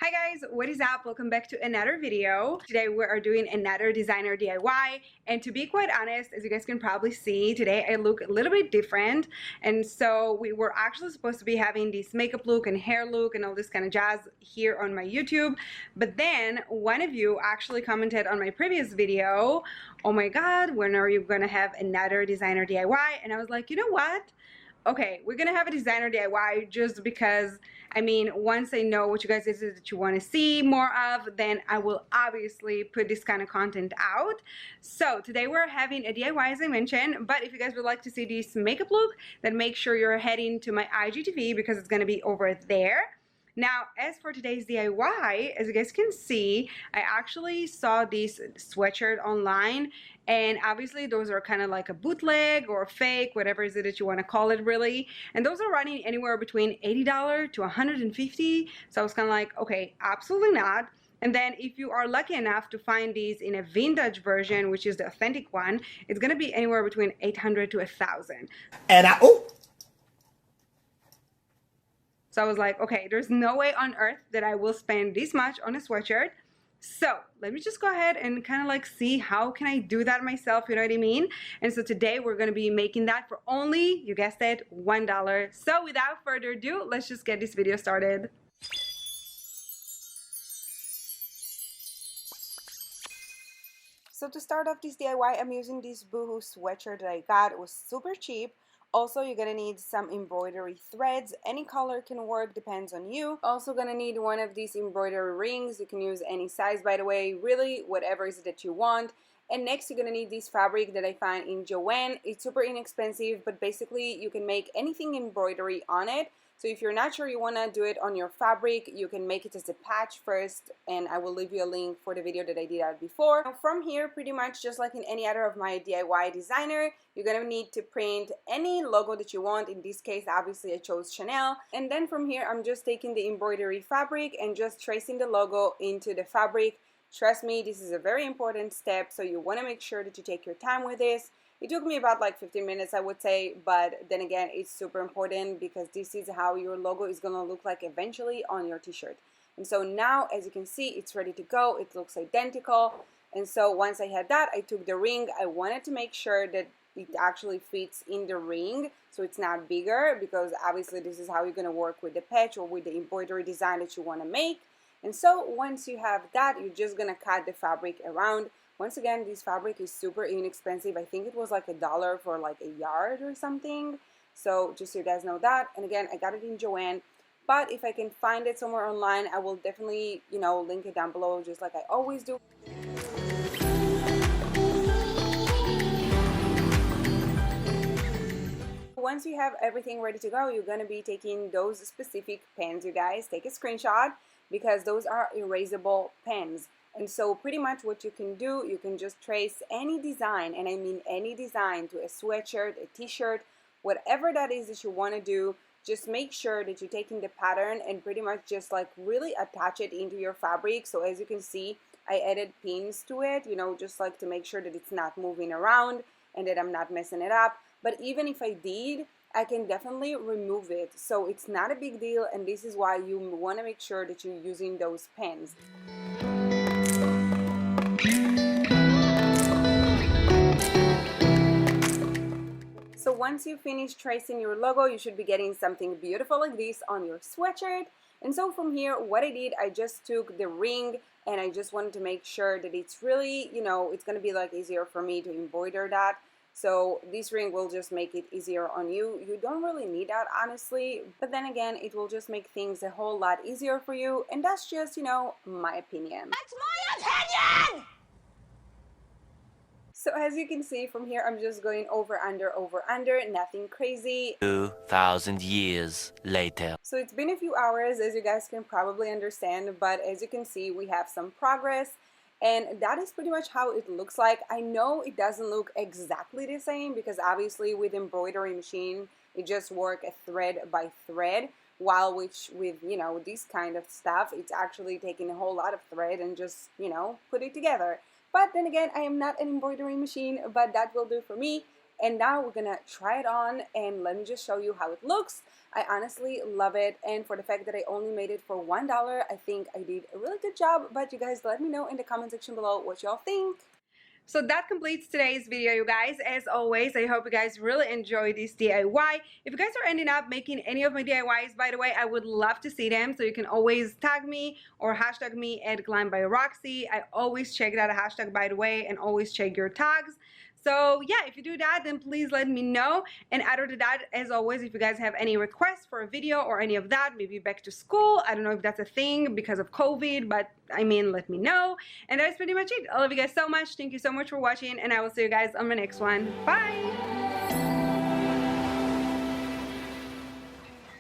Hi guys, what is up? Welcome back to another video. Today we are doing another designer DIY, and to be quite honest, as you guys can probably see, today I look a little bit different. And so we were actually supposed to be having this makeup look and hair look and all this kind of jazz here on my YouTube, but then one of you actually commented on my previous video, oh my god, when are you gonna have another designer DIY? And I was like, you know what? Okay, we're gonna have a designer DIY just because, I mean, once I know what you guys is that you want to see more of, then I will obviously put this kind of content out. So today we're having a DIY, as I mentioned, but if you guys would like to see this makeup look, then make sure you're heading to my IGTV because it's gonna be over there. Now, as for today's DIY, as you guys can see, I actually saw this sweatshirt online, and obviously those are kind of like a bootleg or fake, whatever is it that you want to call it really, and those are running anywhere between $80 to $150. So I was kind of like, okay, absolutely not. And then if you are lucky enough to find these in a vintage version, which is the authentic one, it's going to be anywhere between $800 to $1,000. And So I was like, okay, there's no way on earth that I will spend this much on a sweatshirt. So let me just go ahead and kind of like see how can I do that myself, you know what I mean? And so today we're going to be making that for only, you guessed it, $1. So without further ado, let's just get this video started. So to start off this DIY, I'm using this Boohoo sweatshirt that I got. It was super cheap. Also, you're gonna need some embroidery threads. Any color can work, depends on you. Also gonna need one of these embroidery rings. You can use any size, by the way, really whatever is it that you want. And next you're gonna need this fabric that I found in Joann. It's super inexpensive, but basically you can make anything embroidery on it. So if you're not sure you want to do it on your fabric, you can make it as a patch first, and I will leave you a link for the video that I did out before. Now from here, pretty much just like in any other of my DIY designer, you're going to need to print any logo that you want. In this case, obviously I chose Chanel. And then from here, I'm just taking the embroidery fabric and just tracing the logo into the fabric. Trust me, this is a very important step, so you want to make sure that you take your time with this. It took me about like 15 minutes, I would say, but then again, it's super important because this is how your logo is going to look like eventually on your t-shirt. And so now, as you can see, it's ready to go. It looks identical. And so once I had that, I took the ring. I wanted to make sure that it actually fits in the ring, so it's not bigger, because obviously this is how you're going to work with the patch or with the embroidery design that you want to make. And so once you have that, you're just going to cut the fabric around. Once again, this fabric is super inexpensive. I think it was like $1 for like a yard or something. So just so you guys know that. And again, I got it in Joann. But if I can find it somewhere online, I will definitely, you know, link it down below, just like I always do. Once you have everything ready to go, you're going to be taking those specific pens, you guys. Take a screenshot because those are erasable pens. And so pretty much what you can do, you can just trace any design, and I mean any design, to a sweatshirt, a t-shirt, whatever that is that you want to do. Just make sure that you're taking the pattern and pretty much just like really attach it into your fabric. So as you can see, I added pins to it, you know, just like to make sure that it's not moving around and that I'm not messing it up. But even if I did, I can definitely remove it. So it's not a big deal, and this is why you want to make sure that you're using those pens. So once you finish tracing your logo, you should be getting something beautiful like this on your sweatshirt. And so from here, what I did, I just took the ring and I just wanted to make sure that it's really, you know, it's going to be like easier for me to embroider that. So this ring will just make it easier on you. You don't really need that, honestly, but then again, it will just make things a whole lot easier for you. And that's just, you know, my opinion. that's my opinion! So as you can see from here, I'm just going over, under, nothing crazy. 2,000 years later. So it's been a few hours, as you guys can probably understand, but as you can see, we have some progress. And that is pretty much how it looks like. I know it doesn't look exactly the same because obviously with embroidery machine, it just works thread by thread. While with, you know, this kind of stuff, it's actually taking a whole lot of thread and just, you know, put it together. But then again, I am not an embroidery machine, but that will do for me. And now we're gonna try it on, and let me just show you how it looks. I honestly love it, and for the fact that I only made it for $1, I think I did a really good job. But you guys let me know in the comment section below what y'all think. So that completes today's video, you guys. As always, I hope you guys really enjoyed this DIY. If you guys are ending up making any of my DIYs, by the way, I would love to see them. So you can always tag me or hashtag me at Glam by Roxy. I always check that hashtag, by the way, and always check your tags. So yeah, if you do that, then please let me know. And other than that, as always, if you guys have any requests for a video or any of that, maybe back to school, I don't know if that's a thing because of COVID, but I mean, let me know. And that's pretty much it. I love you guys so much. Thank you so much for watching, and I will see you guys on my next one. Bye!